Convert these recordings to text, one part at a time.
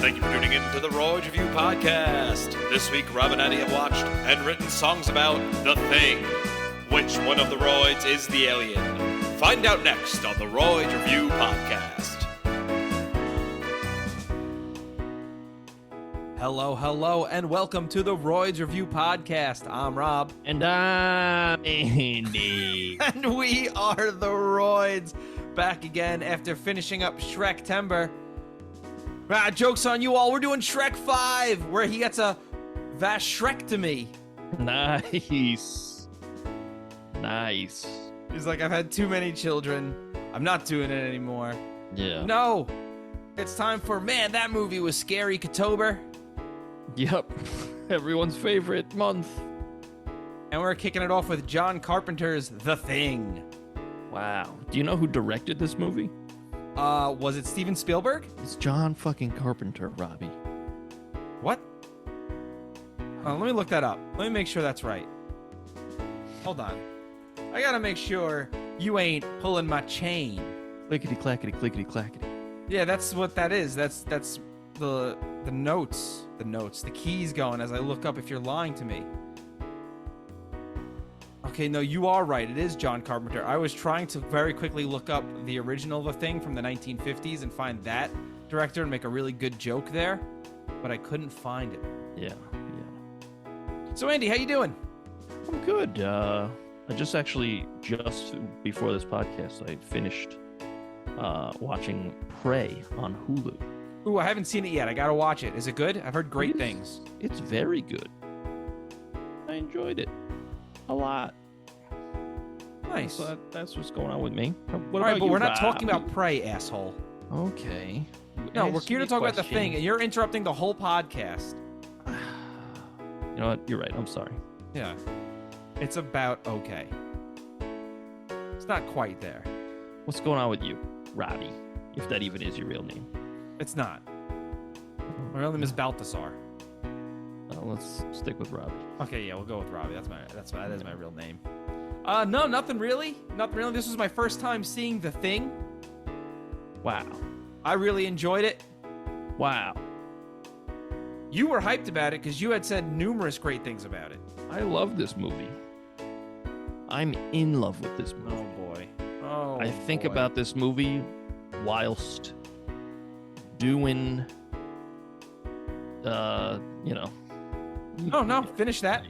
Thank you for tuning in to the Royds Review Podcast. This week, Rob and Andy have watched and written songs about The Thing. Which one of the Royds is the alien? Find out next on the Royds Review Podcast. Hello, and welcome to the Royds Review Podcast. I'm Rob. And I'm Andy. And we are the Royds, back again after finishing up Shrek-tember. Joke's on you all, we're doing Shrek 5, where he gets a vashrectomy. Nice. He's like, I've had too many children. I'm not doing it anymore. Yeah. No. It's time for, man, that movie was scary-ctober. Yep. Everyone's favorite month. And we're kicking it off with John Carpenter's The Thing. Wow. Do you know who directed this movie? Was it Steven Spielberg? It's John fucking Carpenter, Robbie. What? Let me look that up. Let me make sure that's right. Hold on. I gotta make sure you ain't pulling my chain. Clickety clackety, clickety clackety. Yeah, that's what that is. That's the notes. The keys going as I look up if you're lying to me. Okay, no, you are right. It is John Carpenter. I was trying to very quickly look up the original The Thing from the 1950s and find that director and make a really good joke there, but I couldn't find it. Yeah. So, Andy, how you doing? I'm good. I just before this podcast, I finished watching Prey on Hulu. Ooh, I haven't seen it yet. I gotta watch it. Is it good? I've heard great things. It's very good. I enjoyed it a lot. Nice. So that's what's going on with me. All right, but we're not talking about Prey, asshole. Okay. No, we're here to talk about The Thing, and you're interrupting the whole podcast. You know what? You're right. I'm sorry. Yeah. It's about okay. It's not quite there. What's going on with you, Robbie? If that even is your real name. It's not. My real name is Balthazar. Let's stick with Robbie. Okay, yeah, we'll go with Robbie. That is my real name. No, nothing really. Nothing really. This was my first time seeing The Thing. Wow. I really enjoyed it. Wow. You were hyped about it because you had said numerous great things about it. I love this movie. I'm in love with this movie. Oh, boy. Oh, I think boy. about this movie whilst doing, Oh, no. Finish that.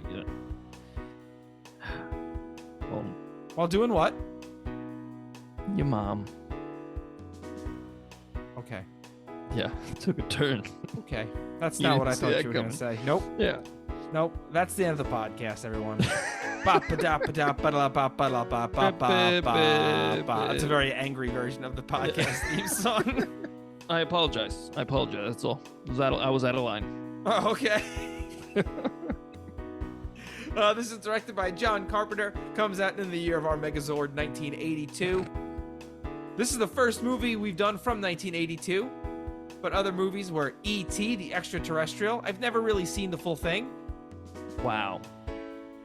Well, While doing what? your mom. Okay. Yeah, took a turn. Okay. That's You not what I didn't see thought that you were going to say. Nope. Yeah. Nope. That's the end of the podcast, everyone. It's a very angry version of the podcast theme song. I apologize. That's all. I was out of line. Oh, okay. This is directed by John Carpenter. Comes out in the year of our Megazord, 1982. This is the first movie we've done from 1982. But other movies were E.T., the Extraterrestrial. I've never really seen the full thing. Wow.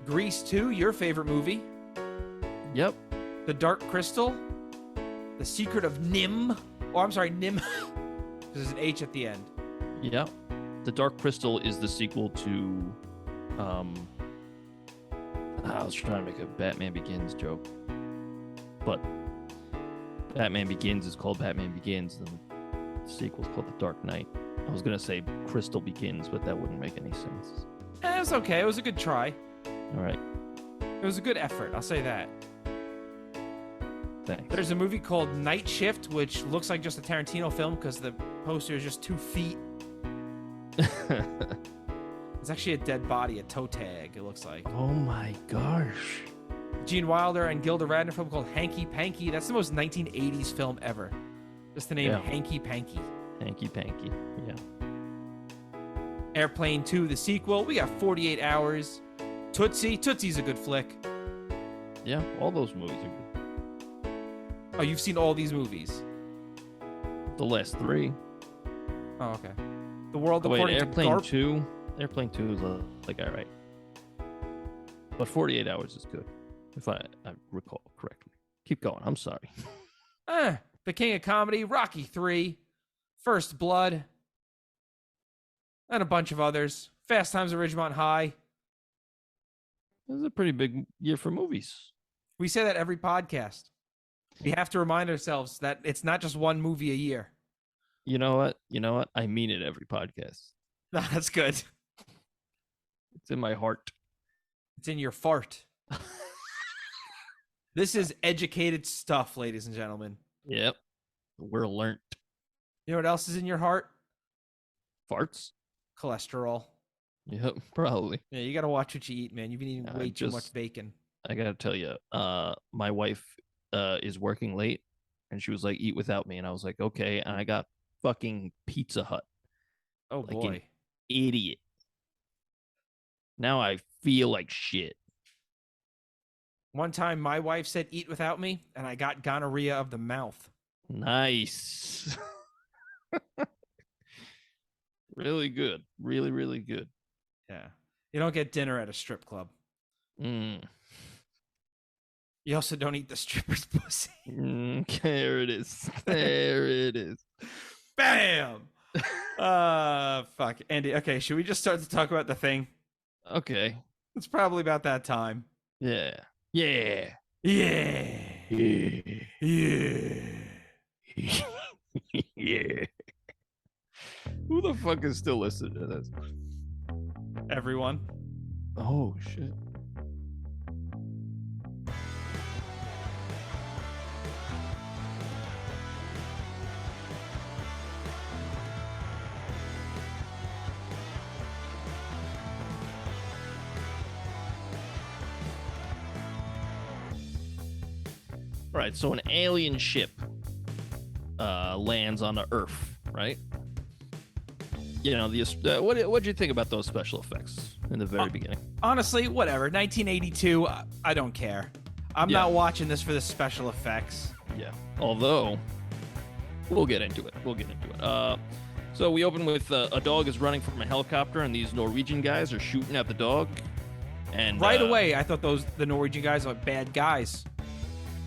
Grease 2, your favorite movie. Yep. The Dark Crystal. The Secret of Nim. Oh, I'm sorry, Nim. There's an H at the end. Yep. The Dark Crystal is the sequel to, I was trying to make a Batman Begins joke, but Batman Begins is called Batman Begins, and the sequel is called The Dark Knight. I was going to say Crystal Begins, but that wouldn't make any sense. It was okay. It was a good try. All right. It was a good effort. I'll say that. Thanks. There's a movie called Night Shift, which looks like just a Tarantino film because the poster is just 2 feet. It's actually a dead body, a toe tag, it looks like. Oh my gosh. Gene Wilder and Gilda Radner film called Hanky Panky. That's the most 1980s film ever. Just the name Hanky Panky. Hanky Panky, yeah. Airplane 2, the sequel. We got 48 Hours. Tootsie. Tootsie's a good flick. Yeah, all those movies are good. Oh, you've seen all these movies? The last 3. Oh, okay. The World Wait, According Airplane to Garp. 2? Airplane 2 is like, all right. But 48 Hours is good, if I recall correctly. Keep going. I'm sorry. The King of Comedy, Rocky 3, First Blood, and a bunch of others. Fast Times at Ridgemont High. This is a pretty big year for movies. We say that every podcast. We have to remind ourselves that it's not just one movie a year. You know what? I mean it every podcast. No, that's good. It's in my heart. It's in your fart. This is educated stuff, ladies and gentlemen. Yep. We're learnt. You know what else is in your heart? Farts? Cholesterol. Yep, probably. Yeah, you got to watch what you eat, man. You've been eating way too much bacon. I got to tell you, my wife is working late, and she was like, eat without me. And I was like, okay. And I got fucking Pizza Hut. Oh, like boy. An idiot. Now I feel like shit. One time, my wife said, eat without me, and I got gonorrhea of the mouth. Nice. Really good. Really, really good. Yeah. You don't get dinner at a strip club. Mm. You also don't eat the stripper's pussy. There it is. There it is. Bam! Fuck. Andy, okay, should we just start to talk about The Thing? Okay. It's probably about that time. Yeah. Yeah. Yeah. Yeah. Yeah. Yeah. Who the fuck is still listening to this? Everyone. Oh, shit. Right, so an alien ship lands on the Earth, right? You know, what'd you think about those special effects in the very beginning? Honestly, whatever. 1982, I don't care. I'm not watching this for the special effects. Yeah. Although, we'll get into it. So we open with a dog is running from a helicopter, and these Norwegian guys are shooting at the dog. And right away, I thought the Norwegian guys are bad guys.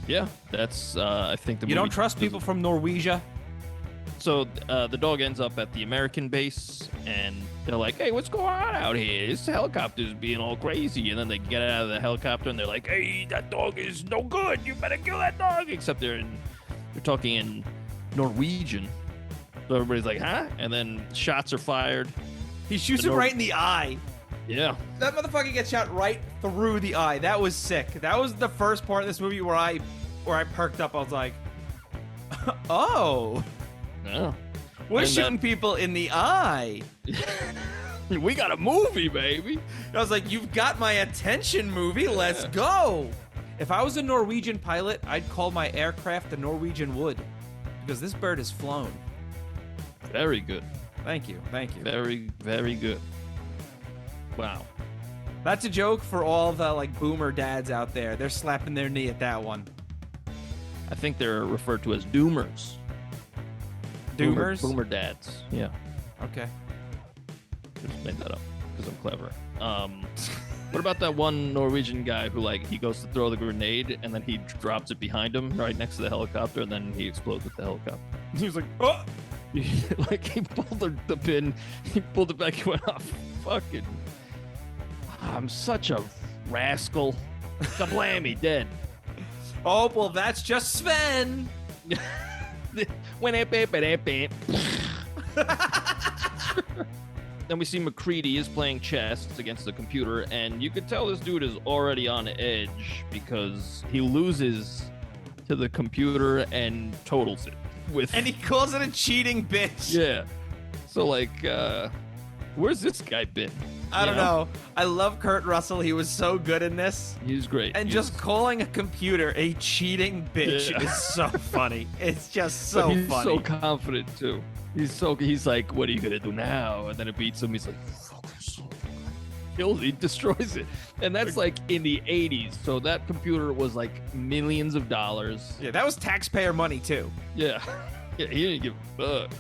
Yeah, that's I think you don't trust people from Norwegia. So the dog ends up at the American base, and they're like, "Hey, what's going on out here? This helicopter's being all crazy." And then they get out of the helicopter, and they're like, "Hey, that dog is no good. You better kill that dog." Except they're talking in Norwegian, so everybody's like, "Huh?" And then shots are fired. He shoots him right in the eye. Yeah. That motherfucker gets shot right through the eye. That was sick. That was the first part of this movie where I perked up. I was like, "Oh." Yeah. We're shooting people in the eye. We got a movie, baby. I was like, you've got my attention, movie. Let's go. If I was a Norwegian pilot, I'd call my aircraft the Norwegian Wood, because this bird has flown. Very good. Thank you. Very, very good. Wow. That's a joke for all the boomer dads out there. They're slapping their knee at that one. I think they're referred to as doomers. Doomers? Boomer dads. Yeah. Okay. I just made that up because I'm clever. What about that one Norwegian guy who he goes to throw the grenade and then he drops it behind him right next to the helicopter and then he explodes with the helicopter? He was like, "Oh!" He pulled the pin, he pulled it back, he went off. Fucking. I'm such a rascal. Kablammy, dead. Oh, well, that's just Sven. Then we see McCready is playing chess against the computer, and you could tell this dude is already on edge because he loses to the computer and totals it and he calls it a cheating bitch. Yeah. So where's this guy been? I don't know. I love Kurt Russell. He was so good in this. He's great. And just calling a computer a cheating bitch is so funny. It's just so funny. He's so confident too. He's like, "What are you gonna do now?" And then it beats him. He's like, kills. He destroys it. And that's in the 80s. So that computer was millions of dollars. Yeah, that was taxpayer money too. Yeah. Yeah, he didn't give a fuck.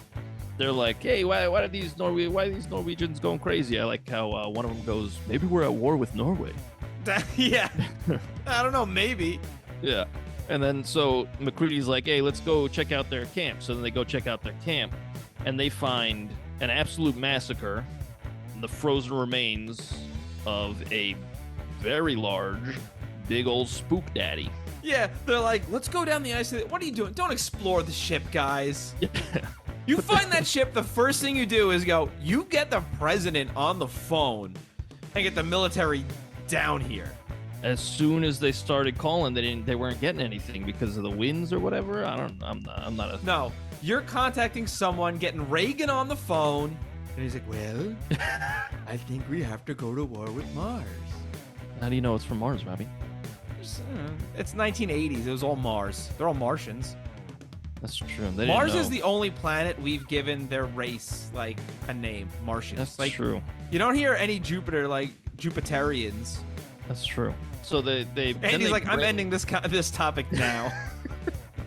They're like, "Hey, why are these Norwegians going crazy?" I like how one of them goes, "Maybe we're at war with Norway." Yeah. I don't know, maybe. Yeah. And then so McCready's like, "Hey, let's go check out their camp." So then they go check out their camp and they find an absolute massacre the frozen remains of a very large, big old spook daddy. Yeah, they're like, let's go down the ice. What are you doing? Don't explore the ship, guys. You find that ship, the first thing you do is go, you get the president on the phone and get the military down here. As soon as they started calling, they weren't getting anything because of the winds or whatever. I'm not a... No, you're contacting someone, getting Reagan on the phone, and he's like, well, I think we have to go to war with Mars. How do you know it's from Mars, Robbie? It's 1980s. It was all Mars. They're all Martians. That's true. They Mars didn't know. is the only planet we've given their race like a name. Martians. That's like, true. You don't hear any Jupiter like Jupiterians. That's true. So they And he's like, I'm ending this topic now.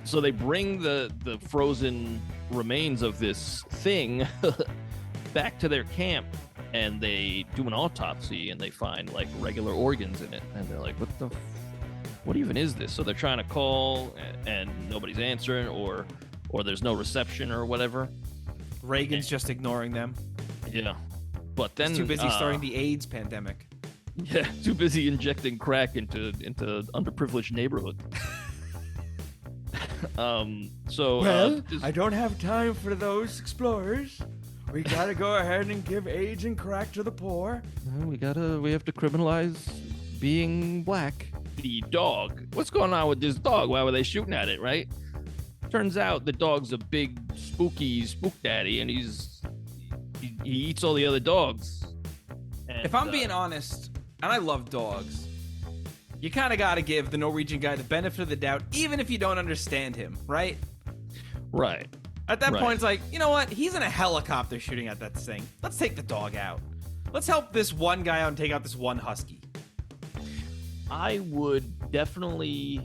So they bring the frozen remains of this thing back to their camp, and they do an autopsy, and they find like regular organs in it, and they're like, what even is this? So they're trying to call, and nobody's answering, or there's no reception or whatever. Reagan's just ignoring them. Yeah, but then he's too busy starting the AIDS pandemic. Yeah, too busy injecting crack into underprivileged neighborhood. I don't have time for those explorers. We gotta go ahead and give AIDS and crack to the poor. We have to criminalize being black. The dog. What's going on with this dog? Why were they shooting at it, right? Turns out the dog's a big, spooky spook daddy, and he eats all the other dogs. And, if I'm being honest, and I love dogs, you kind of got to give the Norwegian guy the benefit of the doubt, even if you don't understand him, right? Right. At that point, it's like, you know what? He's in a helicopter shooting at that thing. Let's take the dog out. Let's help this one guy out and take out this one husky. I would definitely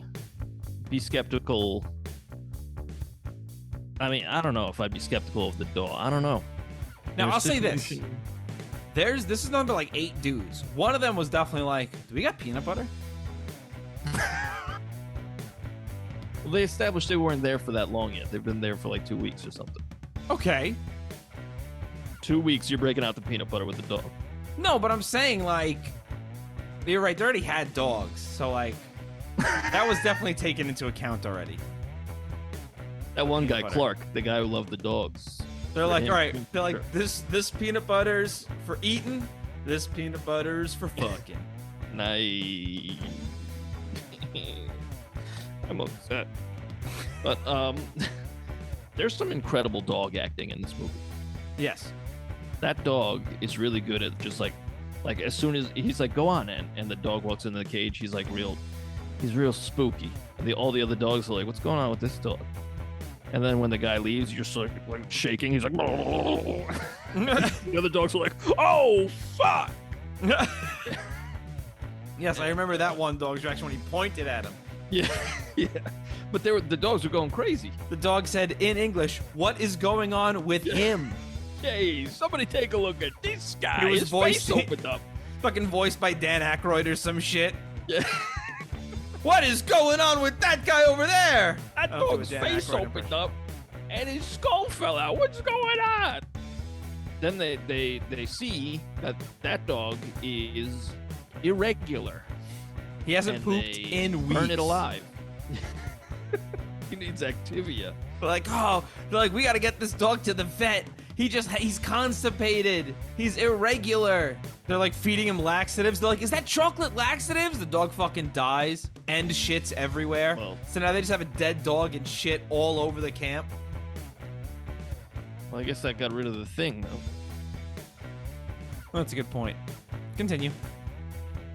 be skeptical. I mean, I don't know if I'd be skeptical of the dog. I don't know. Now, I'll say this. This is number like 8 dudes. One of them was definitely like, do we got peanut butter? Well, they established they weren't there for that long yet. They've been there for like 2 weeks or something. Okay. 2 weeks, you're breaking out the peanut butter with the dog. No, but I'm saying, like, you're right. They already had dogs. So, like, that was definitely taken into account already. That one guy, Peanut butter. Clark, the guy who loved the dogs. They're like, him, all right. They're sure. like, this peanut butter's for eating. This peanut butter's for fucking. Nice. I'm upset. But there's some incredible dog acting in this movie. Yes. That dog is really good at just like as soon as he's like, go on, and the dog walks into the cage, he's real spooky. And all the other dogs are like, what's going on with this dog? And then when the guy leaves, you're just like shaking. He's like, the other dogs are like, oh fuck. Yes, I remember that one dog's reaction when he pointed at him. Yeah, yeah. But the dogs were going crazy. The dog said in English, "What is going on with him?" Hey, somebody take a look at this guy. He was His voiced- face opened up. Fucking voiced by Dan Aykroyd or some shit. Yeah. What is going on with that guy over there? That Oh, it was dog's Dan face Aykroyd opened up, and his skull fell out. What's going on? Then they see that dog is irregular. He hasn't and pooped they in weeks. Burn it alive. He needs Activia. They're like, we got to get this dog to the vet. He's constipated. He's irregular. They're like feeding him laxatives. They're like, is that chocolate laxatives? The dog fucking dies and shits everywhere. Well- So now they just have a dead dog and shit all over the camp. Well, I guess that got rid of the thing, though. Well, that's a good point. Continue.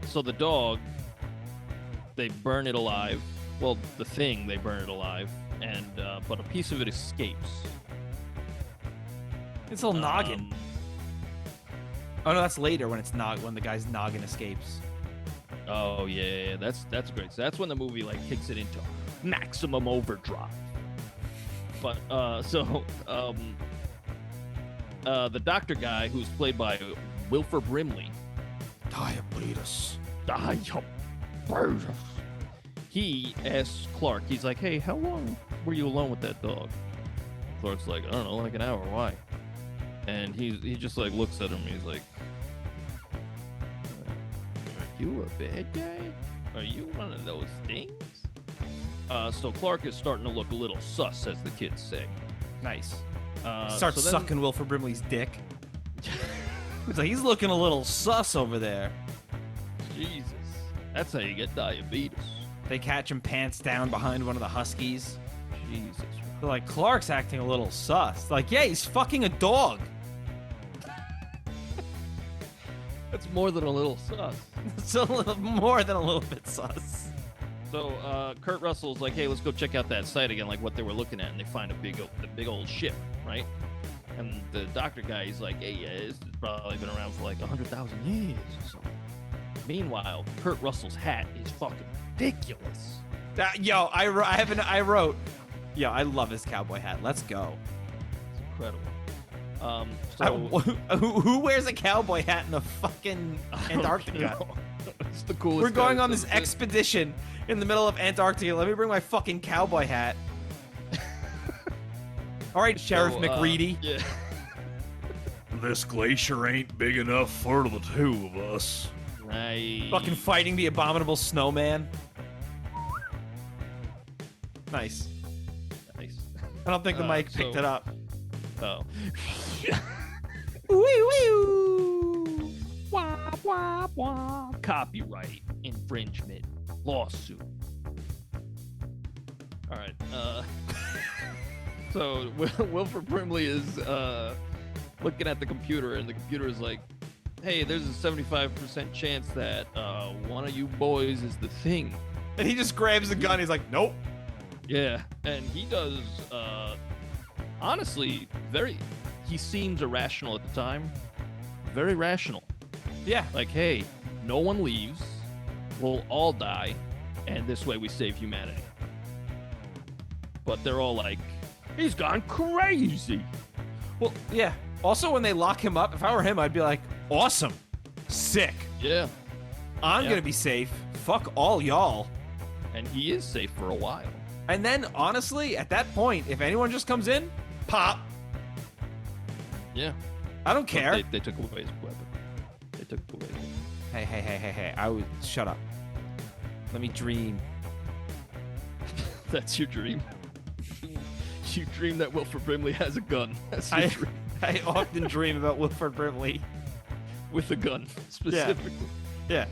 So the dog, they burn it alive. Well, the thing, they burn it alive, and but a piece of it escapes. It's a little noggin. Oh no, that's later when when the guy's noggin escapes. Oh yeah, that's great. So that's when the movie like kicks it into maximum overdrive. But the doctor guy, who's played by Wilford Brimley. Diabetes. He asks Clark, he's like, hey, how long were you alone with that dog? Clark's like, I don't know, like an hour. Why? And he just like looks at him. He's like, You a bad guy? Are you one of those things? So Clark is starting to look a little sus, as the kids say. Nice. so Starts then- sucking Wilford Brimley's dick. He's like, he's looking a little sus over there. Jesus. That's how you get diabetes. They catch him pants down behind one of the Huskies. Jesus. They're like, Clark's acting a little sus. Like, yeah, he's fucking a dog. That's more than a little sus. It's a little more than a little bit sus. So Kurt Russell's like, hey, let's go check out that site again, like what they were looking at, and they find the big old ship, right? And the doctor guy, he's like, hey, yeah, this has probably been around for like 100,000 years or something. Meanwhile, Kurt Russell's hat is fucking ridiculous. Yo, I wrote, yo, I love his cowboy hat. Let's go. It's incredible. Who wears a cowboy hat in the fucking Antarctica? It's the coolest. We're going guy on this that's ever expedition in the middle of Antarctica. Let me bring my fucking cowboy hat. All right, Sheriff McReady. Yeah. This glacier ain't big enough for the two of us. Right. Fucking fighting the abominable snowman. Nice. Nice. I don't think the mic picked it up. Oh. Wee wee. Wah, wah, wah. Copyright infringement lawsuit. All right. So Wilford Brimley is looking at the computer, and the computer is like, "Hey, there's a 75% chance that one of you boys is the thing." And he just grabs the gun. He's like, nope. Yeah, and he does. Honestly, he seems irrational at the time. Very rational. Yeah. Like, hey, no one leaves. We'll all die, and this way we save humanity. But they're all like, he's gone crazy. Well, yeah. Also, when they lock him up, if I were him, I'd be like, awesome. Sick. Yeah, I'm Yeah. going to be safe. Fuck all y'all. and he is safe for a while. And then, honestly, at that point, if anyone just comes in, pop. Yeah. I don't care. They took away his weapon. They took away his weapon. Hey. I would shut up. Let me dream. That's your dream. You dream that Wilford Brimley has a gun. That's your dream. I often dream about Wilford Brimley. With a gun, specifically. Yeah.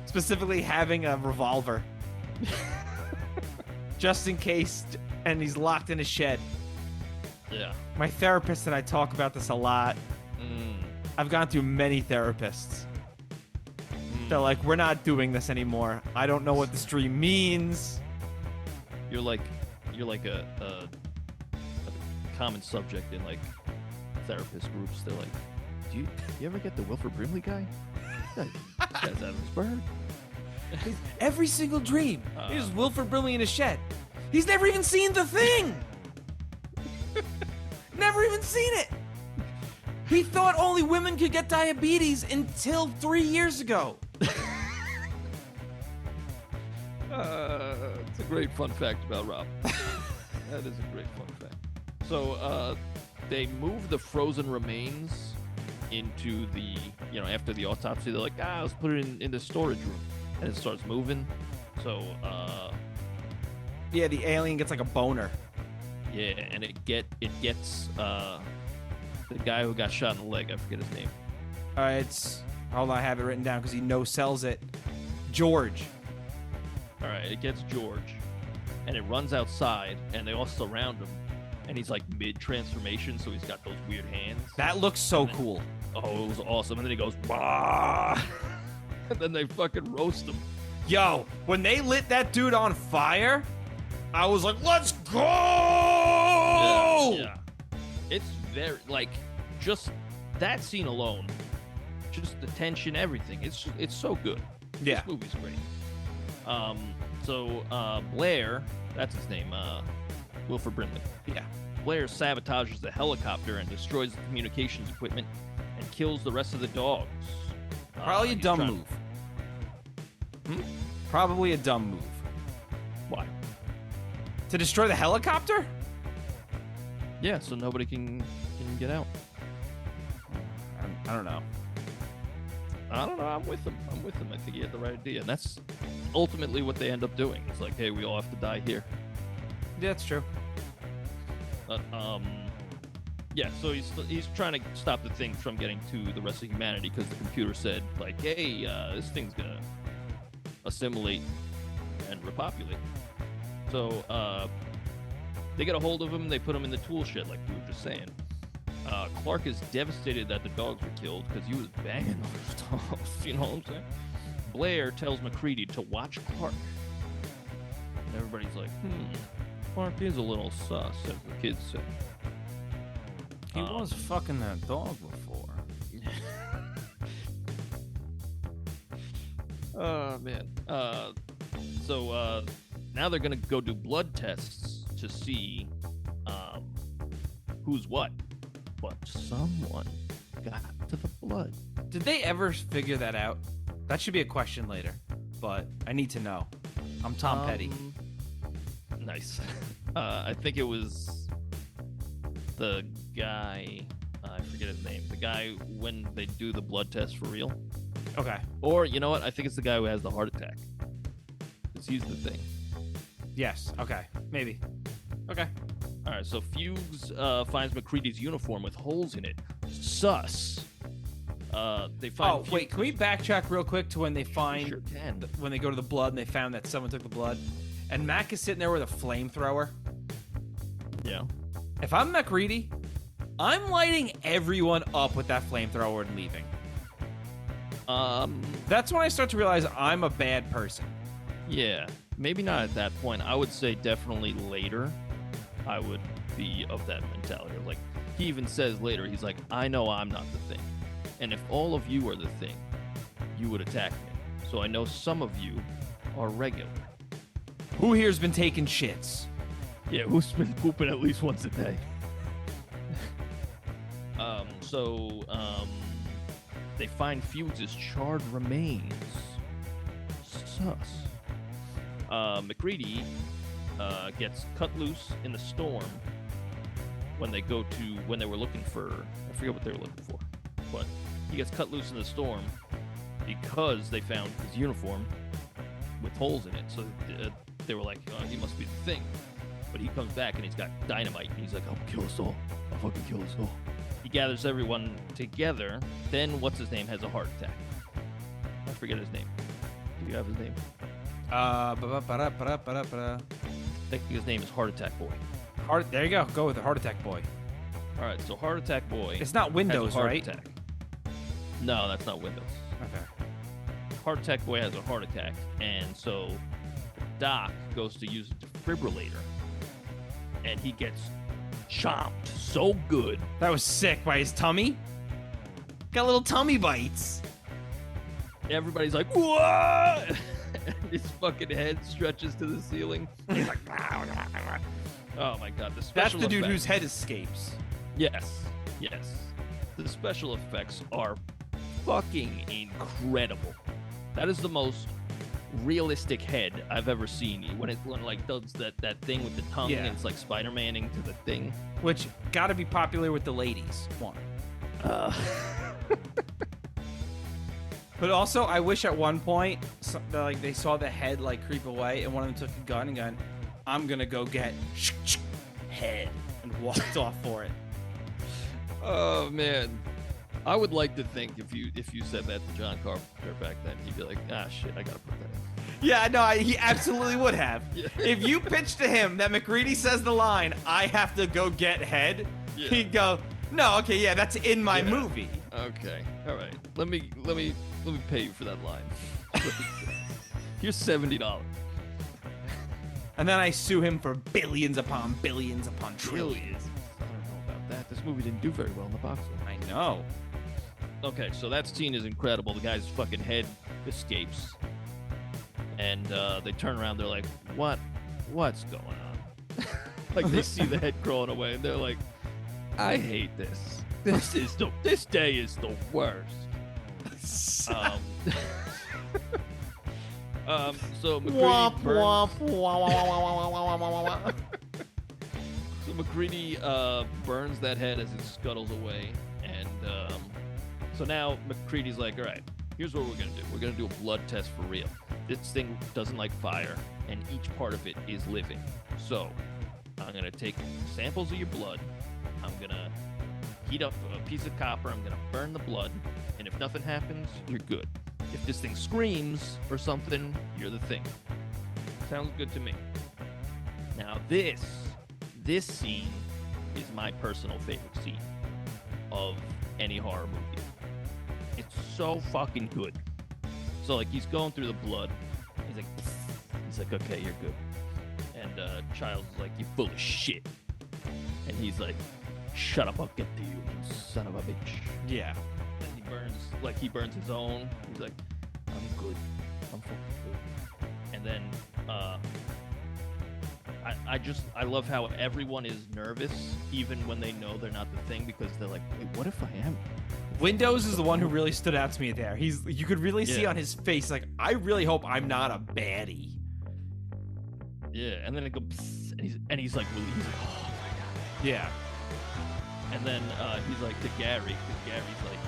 Specifically having a revolver. Just in case, and he's locked in a shed. Yeah. My therapist and I talk about this a lot. I've gone through many therapists. They're like, we're not doing this anymore. I don't know what this dream means. You're like a common subject in like therapist groups. They're like, do you ever get the Wilford Brimley guy? This guy's out of his bird. Every single dream is Wilford Brimley in a shed. He's never even seen the thing. Never even seen it. He thought only women could get diabetes until 3 years ago. It's a great fun fact about Rob. That is a great fun fact. So they move the frozen remains into the, after the autopsy, they're like, let's put it in the storage room. And it starts moving. So, Yeah, the alien gets like a boner. yeah, and it gets the guy who got shot in the leg, I forget his name. Hold on, I have it written down because he no-sells it. George. All right, it gets George, and it runs outside, and they all surround him, and he's like mid-transformation, so he's got those weird hands. That looks so cool. Oh, it was awesome. And then he goes, bah! And then they fucking roast him. Yo, when they lit that dude on fire, I was like, let's go! Yeah. It's very, just that scene alone, just the tension, everything. It's so good. Yeah. This movie's great. So Blair, that's his name, Wilford Brimley. Yeah. Blair sabotages the helicopter and destroys the communications equipment and kills the rest of the dogs. Probably a he's dumb trying- move. Probably a dumb move. Why? To destroy the helicopter? Yeah, so nobody can get out. I don't know. I don't know. I'm with him. I think he had the right idea, and that's ultimately what they end up doing. It's like, hey, we all have to die here. Yeah, that's true. But, yeah. So he's trying to stop the thing from getting to the rest of humanity because the computer said, like, hey, this thing's gonna assimilate and repopulate. So they get a hold of him. They put him in the tool shed, like we were just saying. Clark is devastated that the dogs were killed because he was banging those dogs. You know what I'm saying? Blair tells MacReady to watch Clark. And everybody's like, Clark is a little sus, as the kids say. He was fucking that dog before. Oh, man. So now they're going to go do blood tests to see who's what. But someone got to the blood. Did they ever figure that out? That should be a question later, but I need to know. I'm Tom Petty. Nice. I think it was the guy, I forget his name, the guy when they do the blood test for real. Okay. Or, you know what, I think it's the guy who has the heart attack. Because he's the thing. Yes. Okay. Maybe. Okay. All right, so Fuchs finds MacReady's uniform with holes in it. Sus. They find. Oh, wait. Can we backtrack real quick to when they find Sure can. when they go to the blood and they found that someone took the blood, and Mac is sitting there with a flamethrower? Yeah. If I'm MacReady, I'm lighting everyone up with that flamethrower and leaving. That's when I start to realize I'm a bad person. Yeah. Maybe not at that point. I would say definitely later. I would be of that mentality. Like, he even says later, he's like, I know I'm not the thing. And if all of you are the thing, you would attack me. So I know some of you are regular. Who here's been taking shits? Yeah, who's been pooping at least once a day? They find Fuchs' charred remains. Sus. MacReady gets cut loose in the storm when they were looking for, I forget what they were looking for, but he gets cut loose in the storm because they found his uniform with holes in it. So they were like, oh, he must be the thing. But he comes back and he's got dynamite and he's like, I'll kill us all. I'll fucking kill us all. He gathers everyone together. Then what's his name has a heart attack. I forget his name. Do you have his name? I think his name is Heart Attack Boy. There you go. Go with the Heart Attack Boy. All right, so Heart Attack Boy. It's not Windows, has a heart right? Attack. No, that's not Windows. Okay. Heart Attack Boy has a heart attack, and so Doc goes to use a defibrillator, and he gets chomped so good. That was sick by his tummy. Got little tummy bites. Everybody's like, what? And his fucking head stretches to the ceiling. He's like, oh my god, the special That's the dude effects. whose head escapes. Yes. The special effects are fucking incredible. That is the most realistic head I've ever seen. When it like does that thing with the tongue, Yeah. and it's like Spider-Maning to the thing. Which got to be popular with the ladies. One. But also, I wish at one point, like they saw the head like creep away, and one of them took a gun and gone, "I'm gonna go get head," and walked off for it. Oh man, I would like to think if you said that to John Carpenter back then, he'd be like, ah shit, I gotta put that in. Yeah, no, he absolutely would have. Yeah. If you pitched to him that MacReady says the line, "I have to go get head," Yeah. he'd go, "No, okay, yeah, that's in my Yeah. movie." Okay, all right. Let me pay you for that line. Here's $70. And then I sue him for billions upon billions upon trillions. Trillions. I don't know about that. This movie didn't do very well in the box office. I know. Okay, so that scene is incredible. The guy's fucking head escapes, and they turn around. They're like, what's going on?" Like they see the head crawling away, and they're like, I hate this. This day is the worst. So MacReady burns that head as it scuttles away, and so now MacReady's like, all right, here's what we're gonna do. We're gonna do a blood test for real. This thing doesn't like fire, and each part of it is living. So I'm gonna take samples of your blood. I'm gonna heat up a piece of copper. I'm gonna burn the blood, and if nothing happens, you're good. If this thing screams or something, you're the thing. Sounds good to me. Now this scene is my personal favorite scene of any horror movie. It's so fucking good. So like he's going through the blood. He's like, okay, you're good. And Childs is like, you're full of shit. And he's like, shut up, I'll get to you, you son of a bitch. Yeah. And he burns his own. He's like, I'm good. I'm fucking good. And then I love how everyone is nervous even when they know they're not the thing, because they're like, wait, what if I am? Windows is the one who really stood out to me there. You could really see Yeah. on his face, like, I really hope I'm not a baddie. Yeah, and then it goes, and he's like, oh my god. Yeah. And then he's like to Gary, because Gary's like,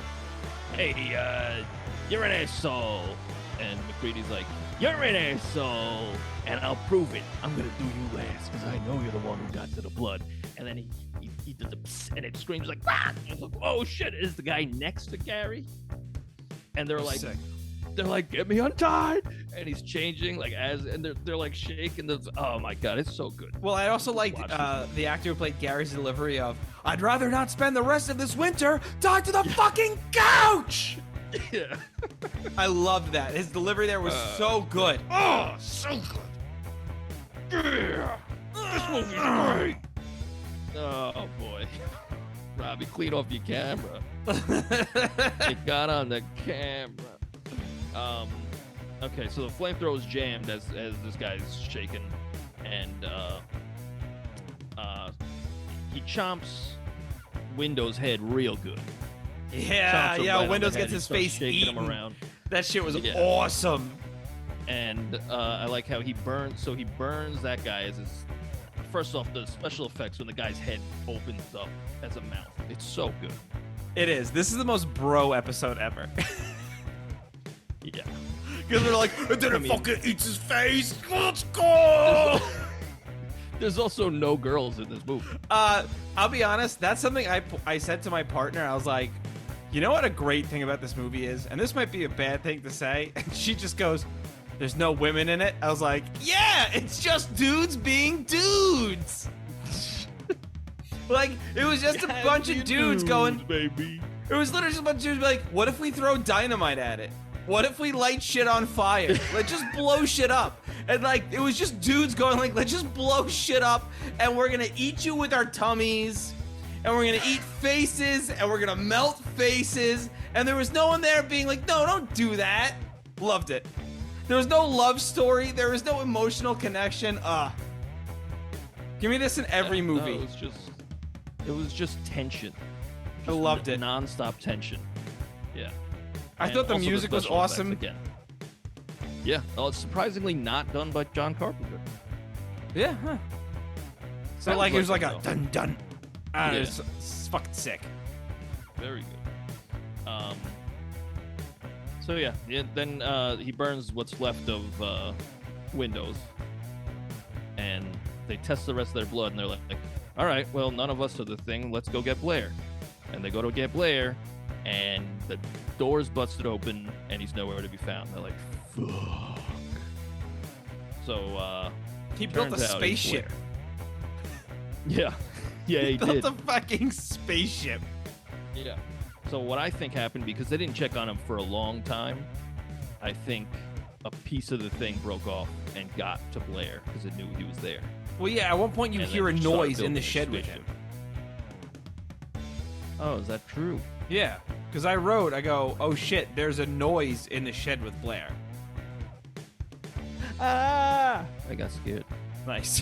hey, you're an asshole. And McCready's like, you're an asshole, and I'll prove it. I'm gonna do you last, because I know you're the one who got to the blood. And then he does a psst, and it screams like, ah! And like, oh shit, is the guy next to Gary? And they're like, Sick. get me untied, and he's changing and they're like shaking. Oh my god, it's so good. Well, I also liked the actor who played Gary's delivery of, I'd rather not spend the rest of this winter tied to the fucking couch! Yeah. I loved that. His delivery there was so good. Oh, so good. Yeah. This movie's great. Oh boy. Robbie, clean off your camera. It got on the camera. Okay, so the flamethrower is jammed as this guy's shaking, and he chomps Window's head real good. Yeah, Chomps him yeah. right on Windows the head. gets his He starts face shaking eaten. him around. That shit was Yeah. awesome. And I like how he burns that guy as his. First off, the special effects when the guy's head opens up as a mouth. It's so good. It is. This is the most bro episode ever. Yeah. Because they're like, and then I it mean- fucking eats his face. Let's go! There's also no girls in this movie. I'll be honest. That's something I said to my partner. I was like, you know what a great thing about this movie is? And this might be a bad thing to say. And she just goes, there's no women in it. I was like, yeah, it's just dudes being dudes. Like, it was just a bunch of dudes going, baby. it was literally just a bunch of dudes like, what if we throw dynamite at it? What if we light shit on fire? Let's just blow shit up. And like, it was just dudes going like, let's just blow shit up, and we're gonna eat you with our tummies, and we're gonna eat faces, and we're gonna melt faces. And there was no one there being like, no, don't do that. Loved it. There was no love story. There was no emotional connection. Give me this in every movie. No, it was just tension. I loved it. Non-stop tension. Yeah. I And thought the also music was special effects awesome. again. Yeah. Oh, it's surprisingly not done by John Carpenter. Yeah, huh. So Sounds like it was like like a it, dun dun. I don't know, Yeah. it's fucking sick. Very good. So yeah, then he burns what's left of Windows, and they test the rest of their blood, and they're like, all right, well, none of us are the thing. Let's go get Blair. And they go to get Blair, and the door's busted open, and he's nowhere to be found. They're like, fuck. So He built a turns out he's spaceship. yeah, yeah, he did. Built a fucking spaceship. Yeah. So what I think happened, because they didn't check on him for a long time, I think a piece of the thing broke off and got to Blair because it knew he was there. Well, yeah. At one point, you And hear a then started noise in building the a shed with him. spaceship. Oh, is that true? Yeah, because I go, oh shit, there's a noise in the shed with Blair. Ah! I got scared. Nice.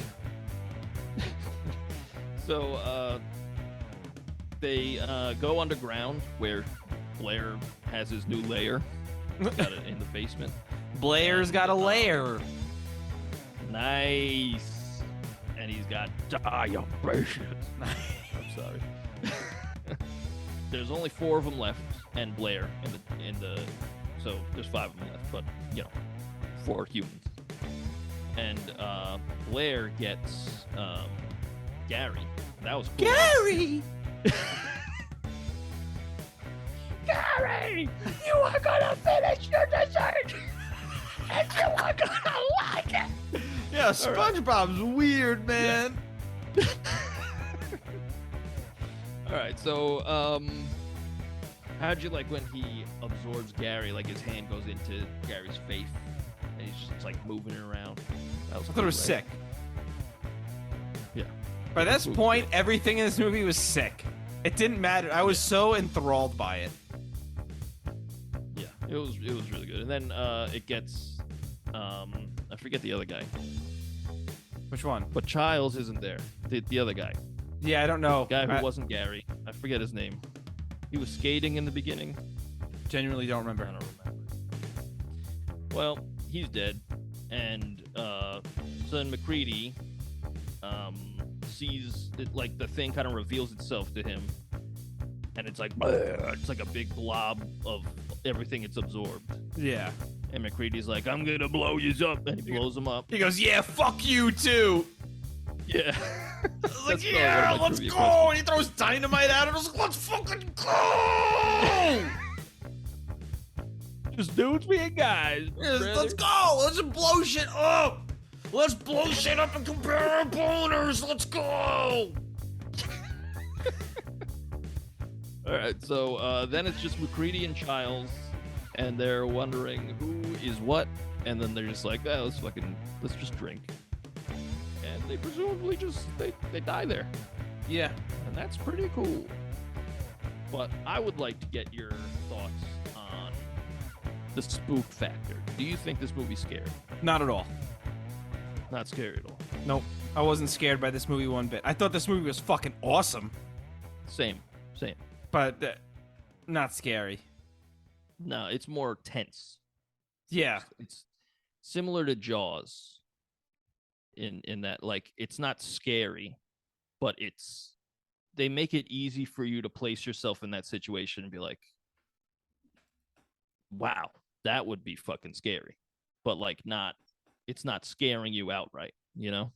So they go underground where Blair has his new lair. Got it in the basement. Blair's got a lair. Nice. And he's got diabetes. I'm sorry. There's only 4 of them left, and Blair in the so there's 5 of them left, but 4 humans. And Blair gets Gary. That was cool. Gary! Gary, you are gonna finish your dessert, and you are gonna like it. Yeah, SpongeBob's weird, man. All right, so how'd you like when he absorbs Gary? Like his hand goes into Gary's face, and he's just like moving it around. That was I thought it was right? sick. Yeah. By this point, everything in this movie was sick. It didn't matter. I was so enthralled by it. Yeah, it was really good. And then it gets I forget the other guy, Which one? but Childs isn't there. The other guy, Yeah, I don't know. guy who I wasn't Gary. I forget his name. He was skating in the beginning. genuinely don't I remember. don't remember. Well, he's dead, and so then McCready sees it, like the thing kind of reveals itself to him, and it's like a big blob of everything it's absorbed. Yeah. And McCready's like, "I'm gonna blow you up," and he blows him up. He goes, yeah, fuck you too. Yeah. I was That's like, probably yeah, one of my let's trivia go. questions. And he throws dynamite at it. I was like, let's fucking go. Just dudes being guys. Yes, brother. let's go. Let's blow shit up. Let's blow shit up and compare our boners. Let's go. All right, so then it's just McCready and Childs, and they're wondering who is what, and then they're just like, oh, let's just drink, and they presumably just they die there, Yeah. and that's pretty cool. But I would like to get your thoughts on the spook factor. Do you think this movie's scary? Not at all. Not scary at all. Nope. I wasn't scared by this movie one bit. I thought this movie was fucking awesome, Same. but not scary. No, it's more tense. Yeah. It's similar to Jaws in that, like, it's not scary, but they make it easy for you to place yourself in that situation and be like, wow, that would be fucking scary. But like it's not scaring you outright, you know?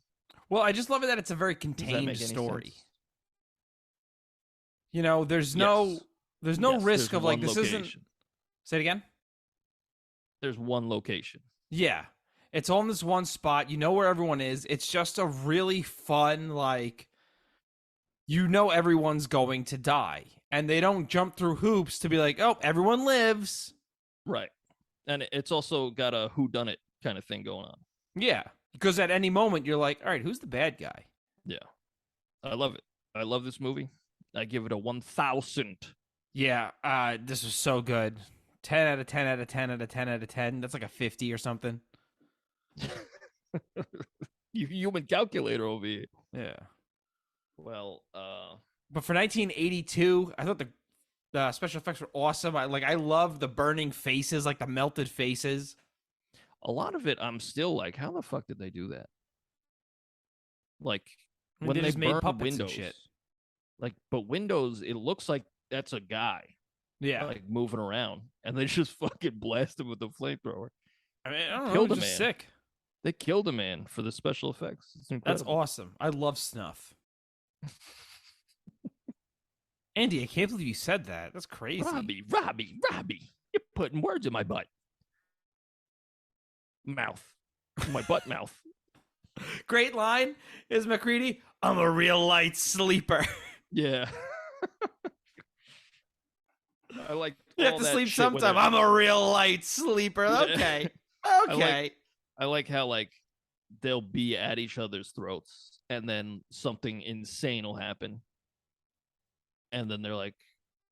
Well, I just love it that it's a very Does that contained make any story. sense? You know, there's Yes. no Yes, risk there's of like one this location. isn't. Say it again. There's one location. Yeah. It's on this one spot. You know where everyone is. It's just a really fun, like, you know everyone's going to die. And they don't jump through hoops to be like, oh, everyone lives. Right. And it's also got a whodunit kind of thing going on. Yeah. Because at any moment, you're like, all right, who's the bad guy? Yeah. I love it. I love this movie. I give it a 1,000. Yeah. This was so good. 10 out of 10 out of 10 out of 10 out of 10. That's like a 50 or something. You human calculator over here. Yeah. Well, But for 1982, I thought the special effects were awesome. I love the burning faces, like the melted faces. a lot of it, I'm still like, how the fuck did they do that? Like, I mean, when they they just made burn puppets and windows, shit. like, but windows, it looks like that's a guy, Yeah. like moving around, and they just fucking blast him with a flamethrower. I mean, I don't know. Killed It's a just man. sick. They killed a man for the special effects. It's That's incredible. awesome. I love snuff. Andy, I can't believe you said that. That's crazy. Robbie, you're putting words in my butt. Mouth. My butt mouth. Great line is McCready. I'm a real light sleeper. Yeah. I like You have all to that sleep shit when sometime. they're- I'm a real light sleeper. Yeah. Okay. Okay. I like how, like, they'll be at each other's throats, and then something insane will happen, and then they're like,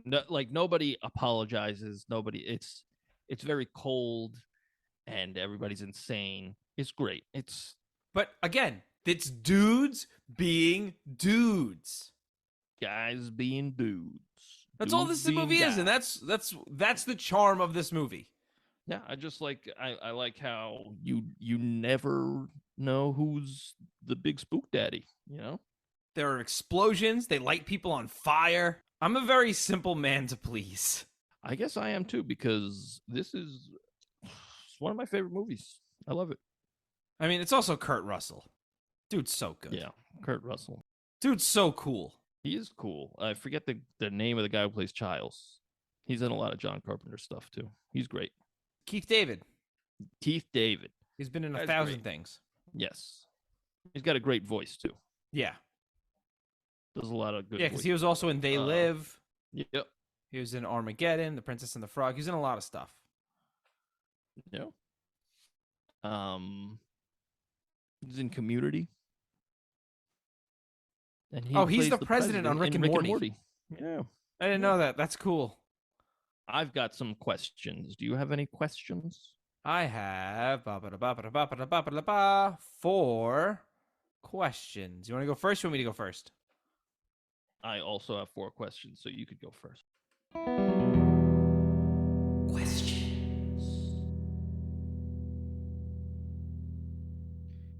no, like nobody apologizes. Nobody. It's very cold, and everybody's insane. It's great. It's But again, it's dudes being dudes. guys being dudes. That's all Dudes this being movie is, and guys. that's the charm of this movie. Yeah, I just like I like how you never know who's the big spook daddy, you know? There are explosions. They light people on fire. I'm a very simple man to please. I guess I am too, because this is one of my favorite movies. I love it. I mean, it's also Kurt Russell. Dude's so good. Yeah, Kurt Russell. Dude's so cool. He is cool. I forget the name of the guy who plays Childs. He's in a lot of John Carpenter stuff too. He's great. Keith David. Keith David. He's been in That's 1,000 great. things. Yes. He's got a great voice too. Yeah. Does a lot of good. Yeah, because he was also in They Live. Yep. He was in Armageddon, The Princess and the Frog. He's in a lot of stuff. Yeah. He's in Community. And he's plays the president on Rick in and Morty. Yeah. I didn't know that. That's cool. I've got some questions. Do you have any questions? I have 4 questions. You want to go first? Or you want me to go first? I also have 4 questions, so you could go first.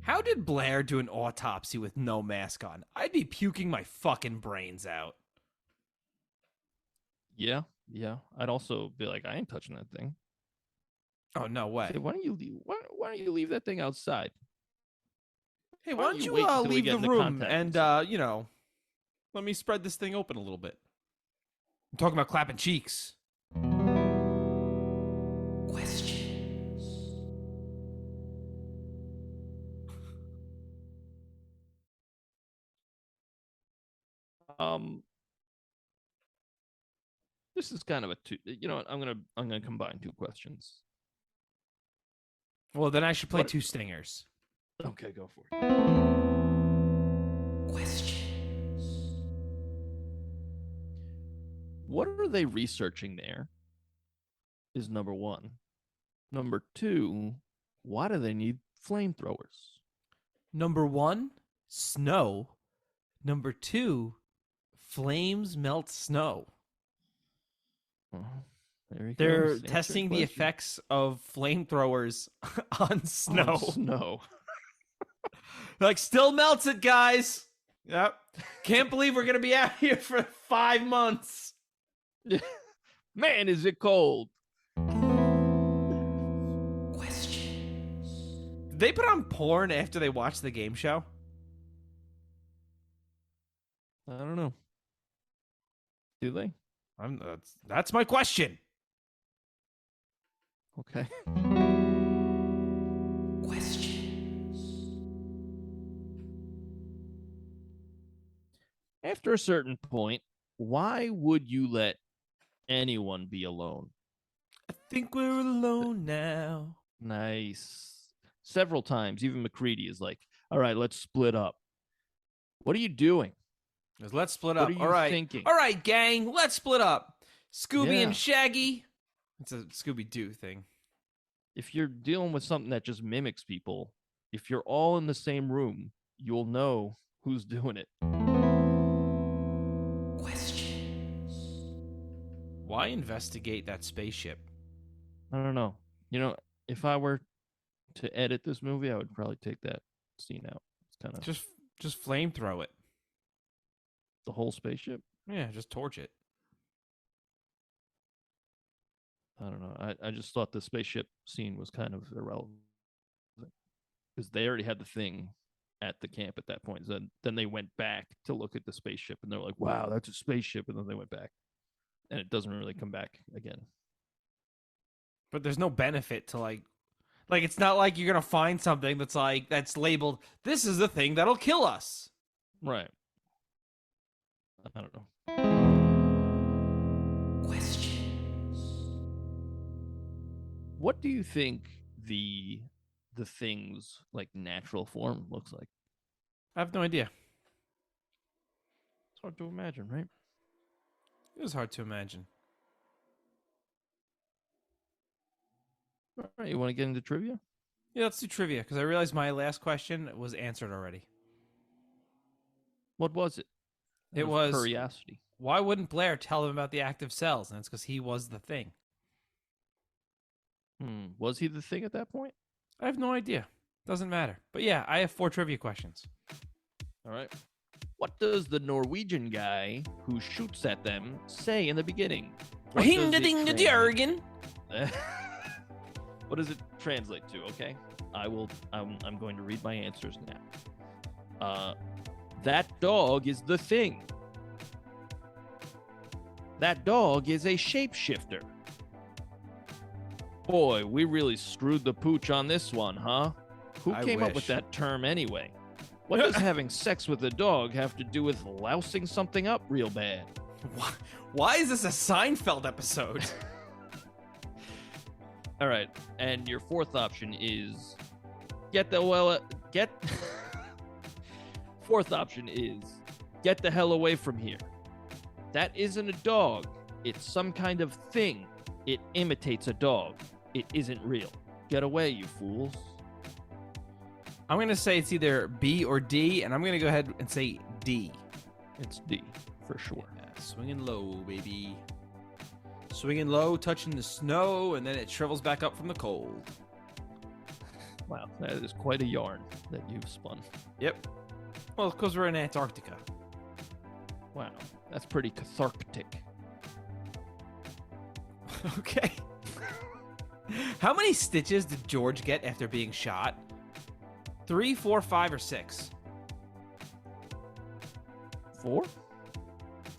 How did Blair do an autopsy with no mask on? I'd be puking my fucking brains out. Yeah. I'd also be like, I ain't touching that thing. Oh, no way. Say, why don't you leave that thing outside? Hey, why why don't don't you you wait until we leave get the into room contact and, let me spread this thing open a little bit. I'm talking about clapping cheeks. This is kind of a two. You know what? I'm gonna combine 2 questions. Well, then I should play What- 2 stingers. Okay, go for it. What are they researching there? Is number 1. Number 2, why do they need flamethrowers? Number 1, snow. Number 2, flames melt snow. Well, there you go. They're Answer testing the question. effects of flamethrowers on snow. On snow. Like, still melts it, guys. Yep. Can't believe we're going to be out here for 5 months. Man, is it cold? Did they put on porn after they watched the game show? I don't know. Do they? That's my question. Okay. After a certain point, why would you let anyone be alone? I think we're alone now. Nice. Several times, even McCready is like, all right, let's split up. What are you doing? Let's split What up. are you All right. thinking? All right, gang. Let's split up. Scooby Yeah. and Shaggy. It's a Scooby-Doo thing. If you're dealing with something that just mimics people, if you're all in the same room, you'll know who's doing it. Why investigate that spaceship? I don't know. You know, if I were to edit this movie, I would probably take that scene out. It's kind of Just flamethrow it. the whole spaceship. Yeah, just torch it. I don't know. I just thought the spaceship scene was kind of irrelevant because they already had the thing at the camp at that point. Then they went back to look at the spaceship and they're like, wow, that's a spaceship. And then they went back and it doesn't really come back again. But there's no benefit to like it's not like you're going to find something that's labeled, this is the thing that'll kill us. Right. I don't know. What do you think the thing's like natural form looks like? I have no idea. It's hard to imagine, right? It was hard to imagine. All right, you want to get into trivia? Yeah, let's do trivia because I realized my last question was answered already. What was it? It Out of was curiosity. why wouldn't Blair tell him about the active cells? And it's because he was the thing. Was he the thing at that point? I have no idea. Doesn't matter. But yeah, I have 4 trivia questions. All right. What does the Norwegian guy who shoots at them say in the beginning? What does it Hing-da-ding-da-jargon. What does it translate to? Okay, I'm going to read my answers now. That dog is the thing. That dog is a shapeshifter. Boy, we really screwed the pooch on this one, huh? Who I came up wish. with that term anyway? What does having sex with a dog have to do with lousing something up real bad? Why is this a Seinfeld episode? All right, and your fourth option is Fourth option is get the hell away from here. That isn't a dog. It's some kind of thing. It imitates a dog. It isn't real. Get away, you fools. I'm going to say it's either B or D, and I'm going to go ahead and say D. It's D, for sure. Yeah, swinging low, baby. Swinging low, touching the snow, and then it shrivels back up from the cold. Wow, that is quite a yarn that you've spun. Yep. Well, because we're in Antarctica. Wow, that's pretty cathartic. Okay. How many stitches did George get after being shot? 3, 4, 5, or 6? 4?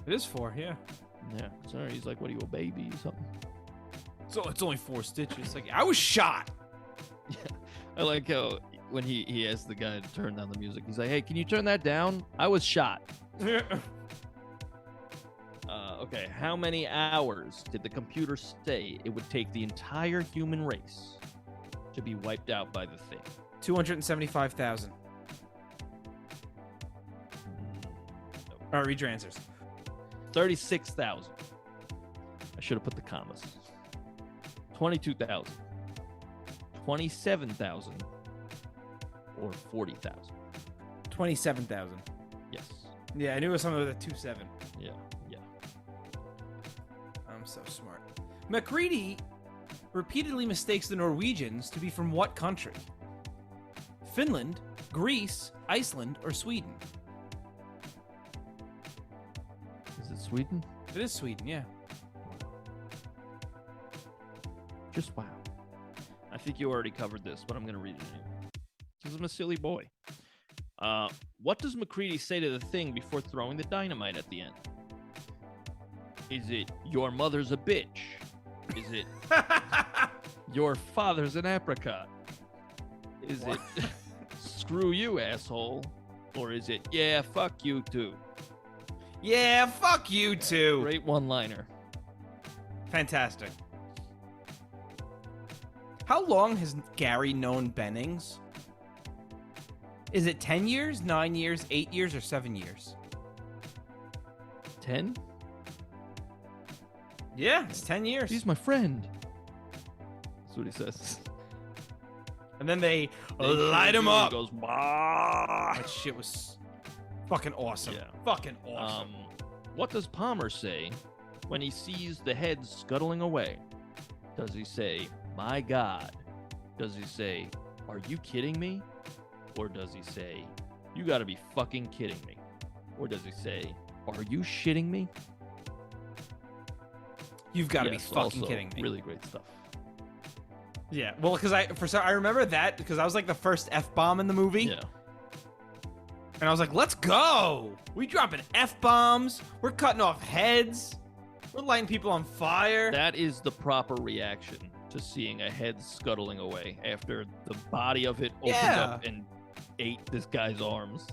It is 4, yeah. Yeah, sorry, he's like, what are you, a baby or something? So it's only 4 stitches. Like, I was shot. Yeah, I like how when he asked the guy to turn down the music, he's like, hey, can you turn that down? I was shot. Okay, how many hours did the computer say it would take the entire human race to be wiped out by the thing? 275,000. All right, read your answers. 36,000. I should have put the commas. 22,000. 27,000. Or 40,000. 27,000. Yes. Yeah, I knew it was something with a 27. Yeah. I'm so smart. MacReady repeatedly mistakes the Norwegians to be from what country? Finland, Greece, Iceland, or Sweden? Is it Sweden? It is Sweden, yeah. Just wow. I think you already covered this, but I'm going to read it anyway. Because I'm a silly boy. What does MacReady say to the thing before throwing the dynamite at the end? Is it, your mother's a bitch? Is it, your father's an apricot? Is it, screw you, asshole? Or is it, yeah, fuck you too? Yeah, fuck you too. Great one-liner. Fantastic. How long has Gary known Bennings? Is it 10 years, 9 years, 8 years, or 7 years? 10? Yeah, it's 10 years. He's my friend. That's what he says. And then they light him up. He goes, bah! That shit was fucking awesome. Yeah. Fucking awesome. What does Palmer say when he sees the head scuttling away? Does he say, my God? Does he say, are you kidding me? Or does he say, you gotta be fucking kidding me? Or does he say, are you shitting me? You've got to Yes, be fucking also kidding me. Really great stuff. Yeah, well, because I remember that because I was like the first F-bomb in the movie. Yeah. And I was like, let's go. We dropping F-bombs. We're cutting off heads. We're lighting people on fire. That is the proper reaction to seeing a head scuttling away after the body of it opened up and ate this guy's arms.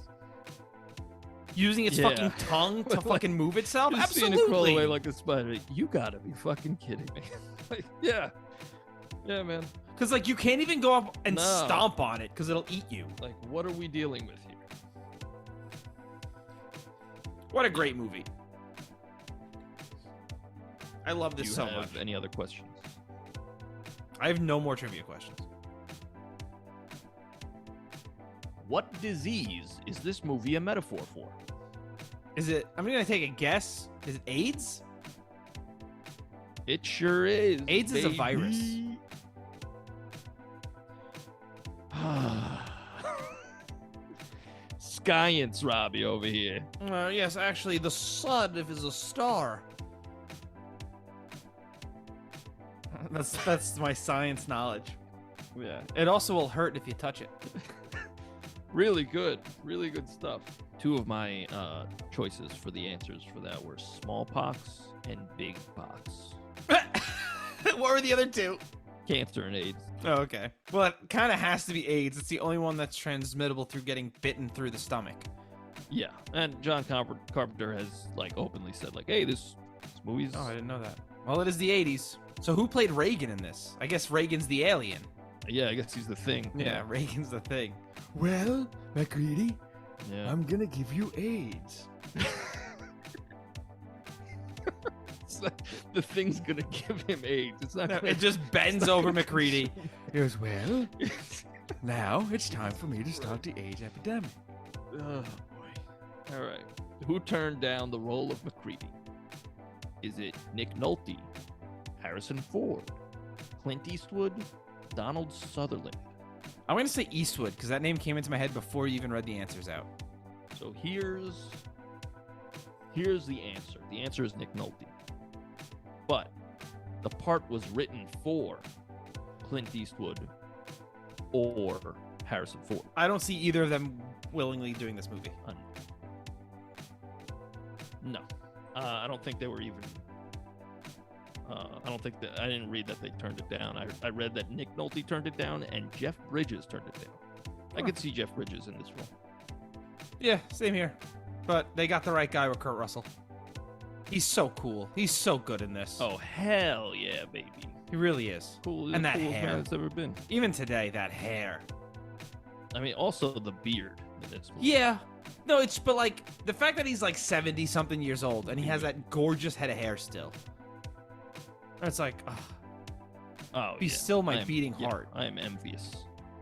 Using its fucking tongue to fucking move itself? Just Absolutely. seeing it crawl away like a spider. You gotta be fucking kidding me. Like, yeah. Yeah, man. Because, like, you can't even go up and No. stomp on it because it'll eat you. Like, what are we dealing with here? What a great movie. I love Do this you so have much. any other questions? I have no more trivia questions. What disease is this movie a metaphor for? Is it, I'm going to take a guess. Is it AIDS? It sure is. AIDS is a baby. virus. Science, Robbie, over here. Yes, actually, the sun is a star. That's my science knowledge. Yeah. It also will hurt if you touch it. Really good stuff. Two of my choices for the answers for that were smallpox and big pox. What were the other two? Cancer and AIDS. Oh, okay. Well, it kind of has to be AIDS. It's the only one that's transmittable through getting bitten through the stomach. Yeah, and John Carpenter has like openly said like, hey, this movie's... Oh, I didn't know that. Well, it is the 80s. So who played Reagan in this? I guess Reagan's the alien. Yeah, I guess he's the Thing. Yeah, Reagan's the Thing. Well, McCready, Yeah. I'm gonna give you AIDS. It's like, the Thing's gonna give him AIDS. It's not. No, gonna- it just bends over McCready. He goes, well, now it's time for me to start the AIDS epidemic. Oh boy. All right. Who turned down the role of McCready? Is it Nick Nolte, Harrison Ford, Clint Eastwood, Donald Sutherland? I'm going to say Eastwood because that name came into my head before you even read the answers out. So here's the answer. The answer is Nick Nolte. But the part was written for Clint Eastwood or Harrison Ford. I don't see either of them willingly doing this movie. No. I don't think they were even... I don't think that... I didn't read that they turned it down. I read that Nick Nolte turned it down and Jeff Bridges turned it down. I could see Jeff Bridges in this role. Yeah, same here. But they got the right guy with Kurt Russell. He's so cool. He's so good in this. Oh, hell yeah, baby. He really is. Cool. And that coolest hair. man that's ever been. Even today, that hair. I mean, also the beard in this movie. Yeah. No, but like, the fact that he's like 70-something years old and he has that gorgeous head of hair still. It's like, ugh. Oh, He's yeah. still my I am- beating yeah, heart. I am envious.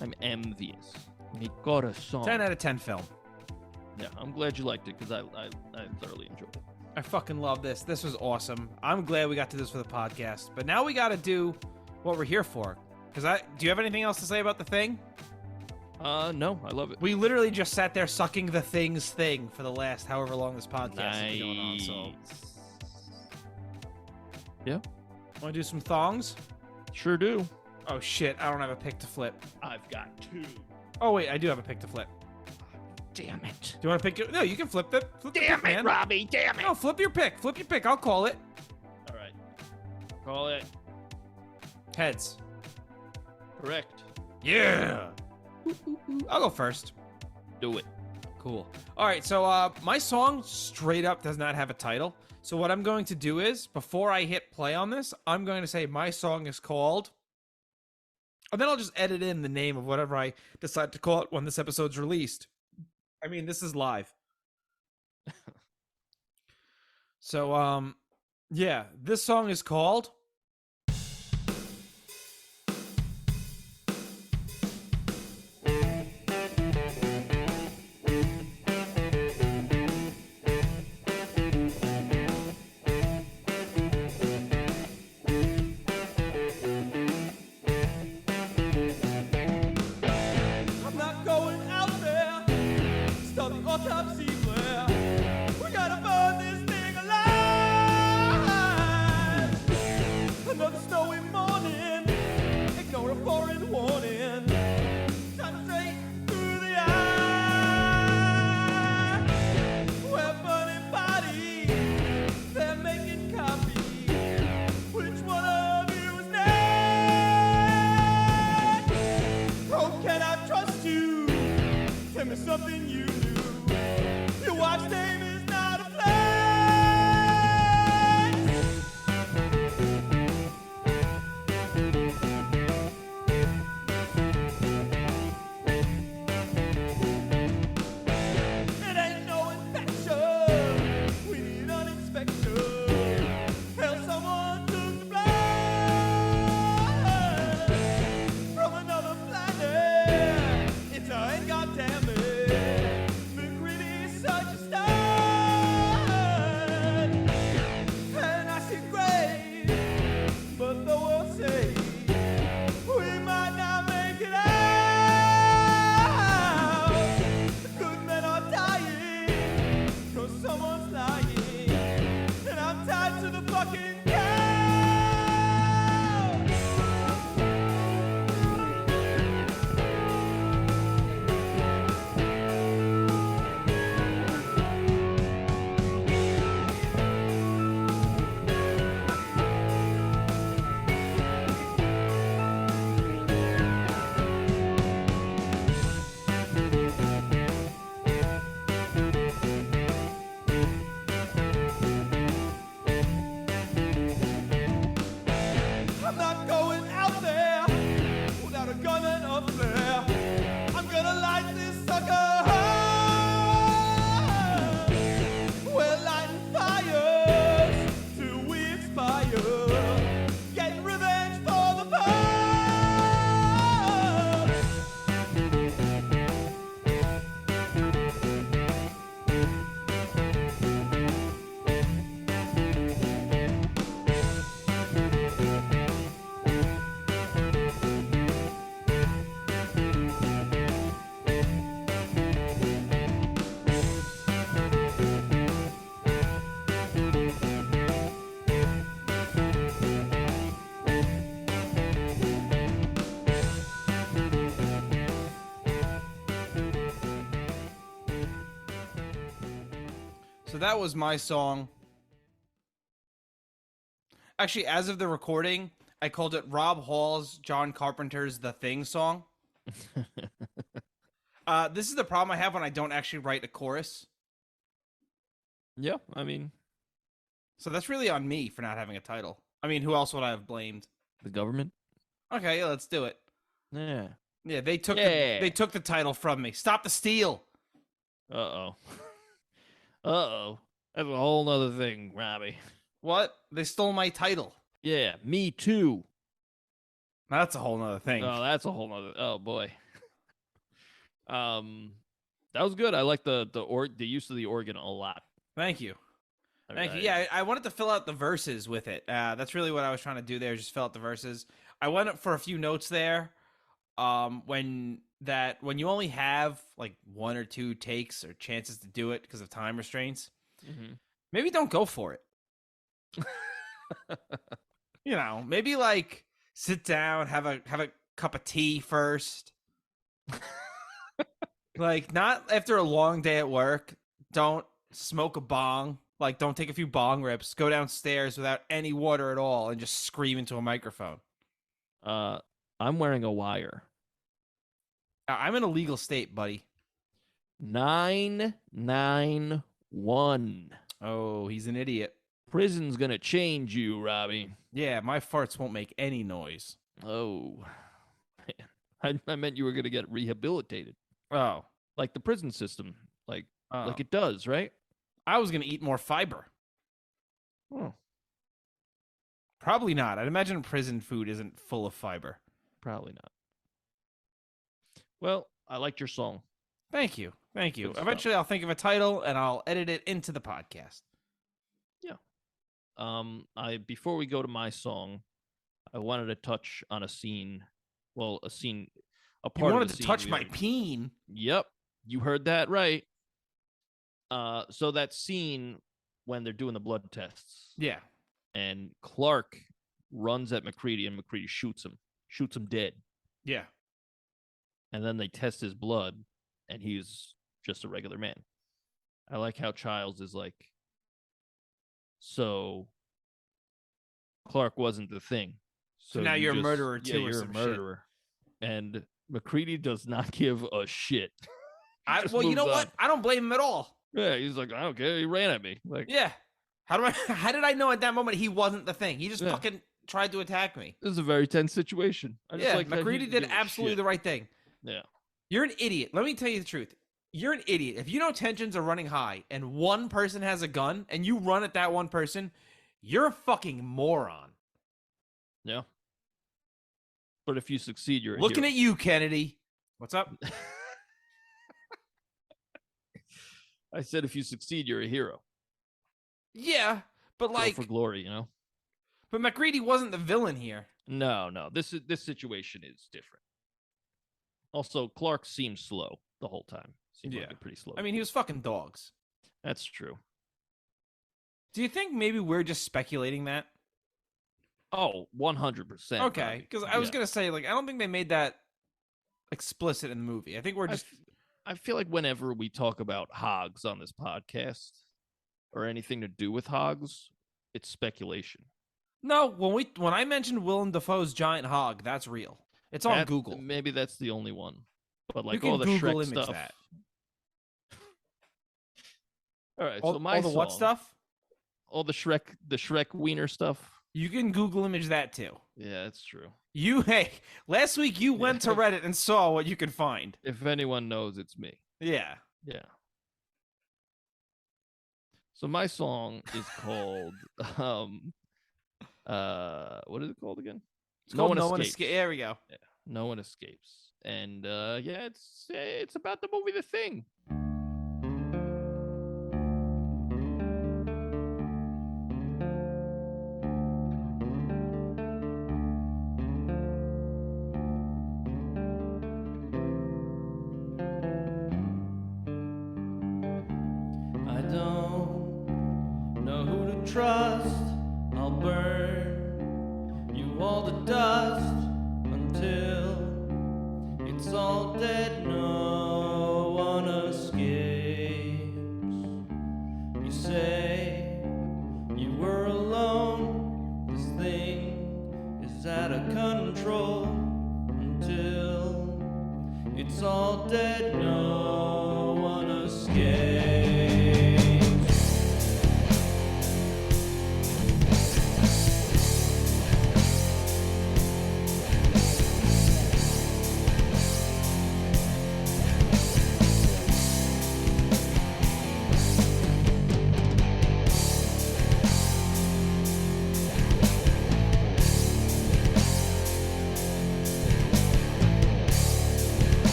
I'm envious. Mi corazón. 10 out of 10 film. Yeah, I'm glad you liked it because I thoroughly enjoyed it. I fucking love this. This was awesome. I'm glad we got to this for the podcast. But now we got to do what we're here for. Because do you have anything else to say about The Thing? No, I love it. We literally just sat there sucking the thing's thing for the last however long this podcast has been going on. So, Yeah, want to do some thongs? sure do. Oh shit! I don't have a pick to flip. I've got two. Oh wait, I do have a pick to flip. Damn it. Do you want to pick it? No, you can flip it. Flip the Damn pick, it, man. Robbie. Damn it. No, flip your pick. Flip your pick. I'll call it. All right. Call it. Heads. Correct. Yeah. I'll go first. Do it. Cool. All right, so my song straight up does not have a title. So what I'm going to do is, before I hit play on this, I'm going to say my song is called, and then I'll just edit in the name of whatever I decide to call it when this episode's released. I mean, this is live. So, yeah, this song is called... I'm not going out there, start the autopsy flare. We gotta burn this thing alive. Another snowy morning, ignore a foreign warning. Shot straight through the eye. We're burning bodies, they're making copies. Which one of you is next? Oh, can I trust you? Tell me something you knew. Your wife's name is not a flex. It ain't no infection. We need an inspection. Hell, someone took the blood from another planet. It's a ain't goddamn it. So that was my song. Actually, as of the recording, I called it Rob Hall's John Carpenter's The Thing song. This is the problem I have when I don't actually write a chorus. Yeah, I mean, So that's really on me for not having a title. I mean, who else would I have blamed? the government. Okay, yeah, let's do it. Yeah. Yeah, they took Yeah. they took the title from me. Stop the steal. Uh-oh. Uh-oh. That's a whole nother thing, Robbie. What? They stole my title. Yeah, me too. That's a whole nother thing. Oh, that's a whole nother. Oh boy. That was good. I like the use of the organ a lot. Thank you. I Thank you. mean, Yeah, I wanted to fill out the verses with it. That's really what I was trying to do there, just fill out the verses. I went up for a few notes there. When you only have like 1 or 2 takes or chances to do it because of time restraints, maybe don't go for it. You know, maybe like sit down, have a cup of tea first. Like, not after a long day at work. Don't smoke a bong. Like, don't take a few bong rips. Go downstairs without any water at all and just scream into a microphone. I'm wearing a wire. I'm in a legal state, buddy. 991. Oh, he's an idiot. Prison's gonna change you, Robbie. Yeah, my farts won't make any noise. Oh, man. I meant you were gonna get rehabilitated, Oh. like the prison system, like Oh. it does, right? I was going to eat more fiber. Oh, Probably not. I'd imagine prison food isn't full of fiber. probably not. Well, I liked your song. Thank you. Thank you. Good stuff. Eventually, I'll think of a title and I'll edit it into the podcast. Before we go to my song, I wanted to touch on a scene. Well, a scene. A You part wanted of the to scene touch we my already- peen. Yep, you heard that right. So that scene when they're doing the blood tests, Yeah. and Clark runs at McCready, and McCready shoots him dead, Yeah. and then they test his blood, and he's just a regular man. I like how Childs is like, so Clark wasn't the thing. So now you you're a murderer too, or you're a some shit. murderer. And McCready does not give a shit. Just Well, you moves know on. what? I don't blame him at all. Yeah, he's like, I don't care. He ran at me. Like, Yeah. How did I know at that moment he wasn't the thing? He just Yeah. fucking tried to attack me. this is a very tense situation. I just Yeah, like that he McCready didn't did give a absolutely shit. the right thing. Yeah. You're an idiot. Let me tell you the truth. You're an idiot. If you know tensions are running high and one person has a gun and you run at that one person, you're a fucking moron. Yeah. But if you succeed, you're a Looking hero. at you, Kennedy. What's up? I said if you succeed, you're a hero. Yeah, but Go like, for glory, you know? but McCready wasn't the villain here. No. This situation is different. Also, Clark seemed slow the whole time. Seemed like Yeah. a pretty slow. I mean, he was fucking dogs. That's true. Do you think maybe we're just speculating that? Oh, 100%. Okay, because I was gonna say, like, I don't think they made that explicit in the movie. I think we're just I feel like whenever we talk about hogs on this podcast or anything to do with hogs, it's speculation. no. When I mentioned Willem Dafoe's giant hog, that's real. It's on That- Google. Maybe that's the only one. But like can all the Google Shrek image stuff. that. All right, All, so my all the what song- stuff? All the Shrek wiener stuff. You can Google image that too. Yeah, that's true. Hey, last week you went to Reddit and saw what you could find. If anyone knows, it's me. Yeah. Yeah. So my song is called what is it called again? It's called No One Escapes. There we go. No One Escapes. And yeah, it's about the movie The Thing. I don't know who to trust. I'll burn you all to dust until it's all dead. No one escapes. You say out of control until it's all dead. No one escapes.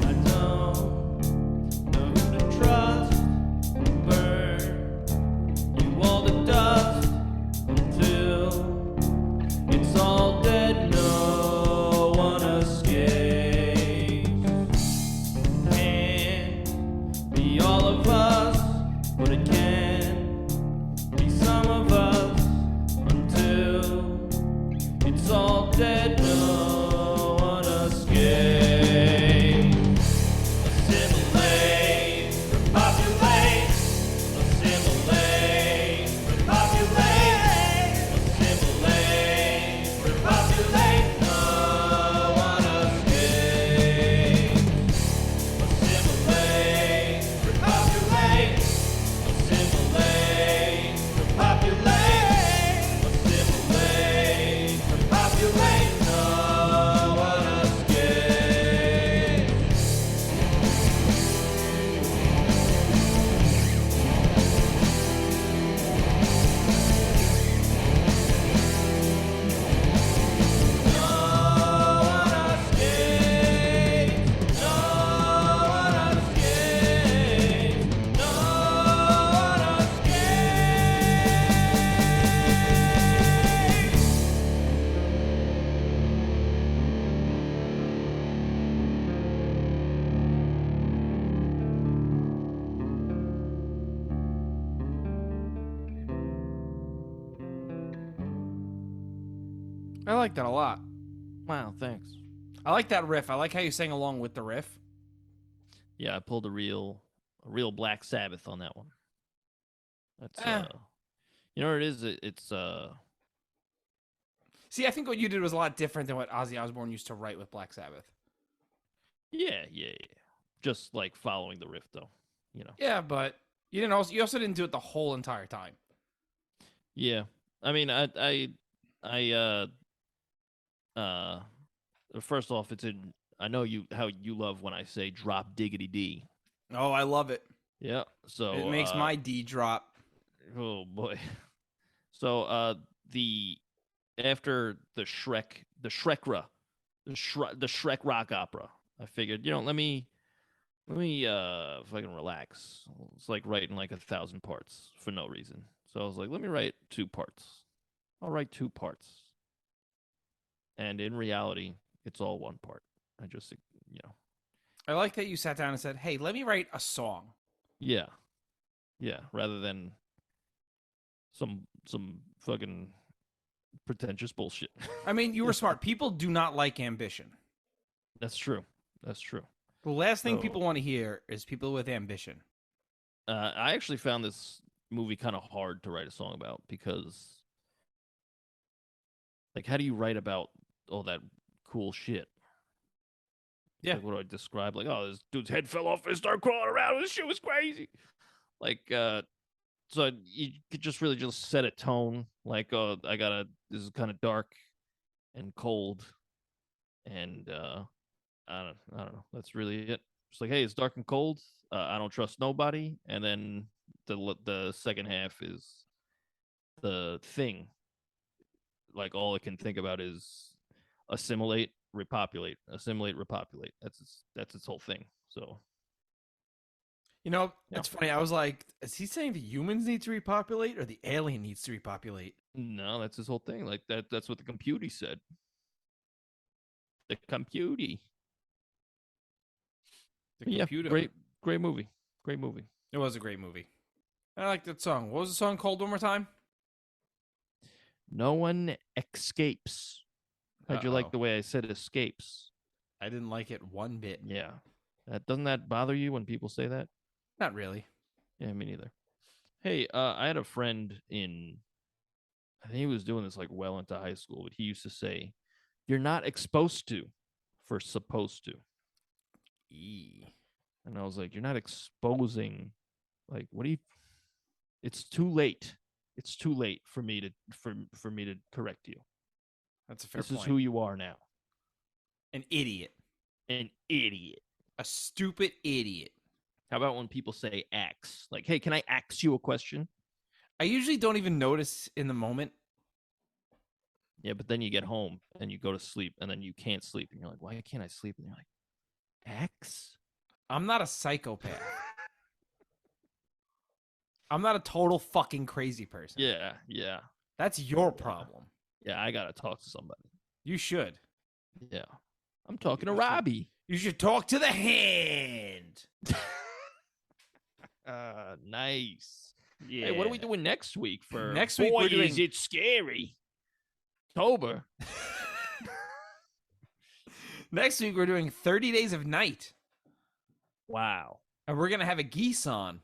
I don't know who to trust. Burn you all to dust until it's all dead. No one escapes. Can't be all of us, but it can be some of us until it's all dead. No one escapes. Assimilate, repopulate. Assimilate, repopulate. Assimilate, repopulate. No one escapes. Assimilate, repopulate. Assimilate, repopulate. Assimilate, repopulate. No one escapes. I like that a lot. Wow, thanks. I like that riff. I like how you sang along with the riff. Yeah, I pulled a real Black Sabbath on that one. That's Eh. you know what it is? It's See, I think what you did was a lot different than what Ozzy Osbourne used to write with Black Sabbath. yeah. Just like following the riff though, you know. Yeah, but you also didn't do it the whole entire time. Yeah. I mean, first off, it's in. I know how you love when I say drop diggity D. Oh, I love it. Yeah. So It makes my D drop. oh boy. So after the Shrek rock opera, I figured let me fucking relax. It's like writing like 1,000 parts for no reason. So I was like, let me write 2 parts. I'll write 2 parts. And in reality, it's all 1 part. I just, I like that you sat down and said, "Hey, let me write a song." yeah, rather than some fucking pretentious bullshit. I mean, you were smart. People do not like ambition. That's true. The last thing So- people want to hear is people with ambition. I actually found this movie kind of hard to write a song about because, like, how do you write about all that cool shit? Yeah. Like, what do I describe? Like, oh, this dude's head fell off and started crawling around. This shit was crazy. Like, so you could just really just set a tone. Like, oh, this is kind of dark and cold, and I don't know. That's really it. It's like, hey, it's dark and cold. I don't trust nobody. And then the second half is the thing. Like, all it can think about is assimilate, repopulate, assimilate, repopulate. That's its whole thing. So, You know, it's funny. I was like, is he saying the humans need to repopulate or the alien needs to repopulate? no, that's his whole thing. Like that's what the computer said. The computer. The Yeah, computer. great movie. Great movie. It was a great movie. I like that song. What was the song called one more time? No one escapes. How'd you like Uh-oh. the way I said escapes? I didn't like it one bit. Yeah. Doesn't that bother you when people say that? Not really. Yeah, me neither. Hey, I had a friend I think he was doing this like well into high school, but he used to say, "You're not exposed to for supposed to." And I was like, "You're not exposing, like, what do you? It's too late. It's too late for me to for me to correct you. That's a fair This point. is who you are now. An idiot. An idiot." A stupid idiot. How about when people say ax? Like, hey, can I ax you a question? I usually don't even notice in the moment. Yeah, but then you get home and you go to sleep and then you can't sleep. And you're like, why can't I sleep? And you're like, ax? I'm not a psychopath. I'm not a total fucking crazy person. Yeah, yeah. That's your problem. Yeah, I got to talk to somebody. You should. Yeah. I'm talking to Robbie. You should talk to the hand. Nice. Yeah. Hey, what are we doing next week for Next week we're doing Is It Scary? October. Next week we're doing 30 Days of Night. Wow. And we're going to have a geese on.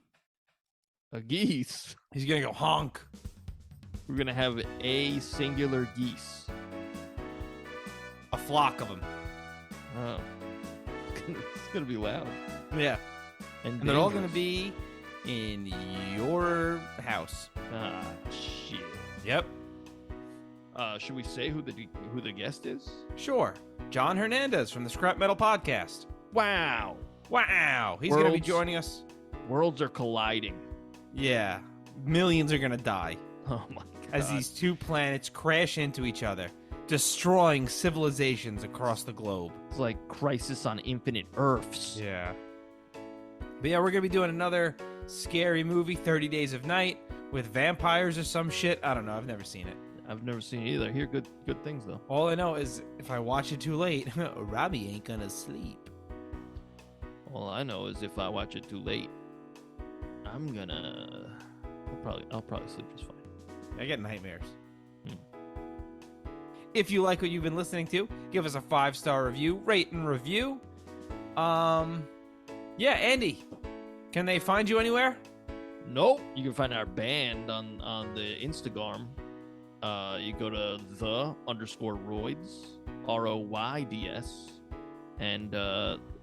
A geese. He's going to go honk. We're going to have a singular geese. A flock of them. Oh. It's going to be loud. Yeah. And And they're all dangerous. going to be in your house. Ah, shit. Yep. Should we say who the guest is? Sure. John Hernandez from the Scrap Metal Podcast. Wow. Wow. He's going to be Worlds. joining us. Worlds are colliding. Yeah. Millions are going to die Oh my god. as these two planets crash into each other, destroying civilizations across the globe. It's like Crisis on Infinite Earths. Yeah. But yeah, we're going to be doing another scary movie, 30 Days of Night, with vampires or some shit. I don't know. I've never seen it. I've never seen it either. Hear good things though. All I know is if I watch it too late, Robbie ain't going to sleep. All I know is if I watch it too late, I'll probably sleep just fine. I get nightmares. Hmm. If you like what you've been listening to, give us a 5-star review, rate and review. Yeah, Andy, can they find you anywhere? Nope. You can find our band on the Instagram. You go to _Royds, ROYDS, and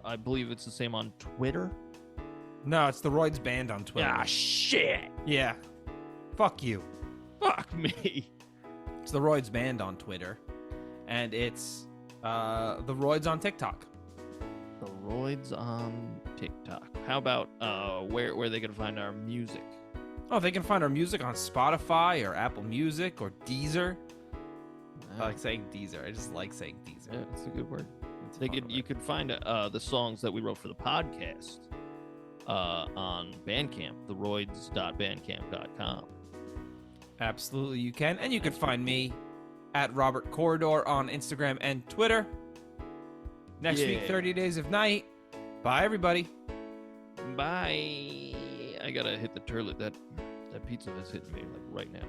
I believe it's the same on Twitter. No, it's TheRoydsBand on Twitter. Ah, shit. Yeah. Fuck you. Fuck me. It's TheRoydsBand on Twitter. And it's The Royds on TikTok. The Royds on TikTok. How about where they can find our music? Oh, they can find our music on Spotify or Apple Music or Deezer. I like saying Deezer. I just like saying Deezer. Yeah, that's a good word. It's They fun could, word. you could find the songs that we wrote for the podcast on Bandcamp, TheRoyds.bandcamp.com. Absolutely, you can. And you can find me at Robert Corridor on Instagram and Twitter. Next week, Yeah. 30 Days of Night. Bye, everybody. Bye. I gotta hit the toilet. That pizza is hitting me like right now.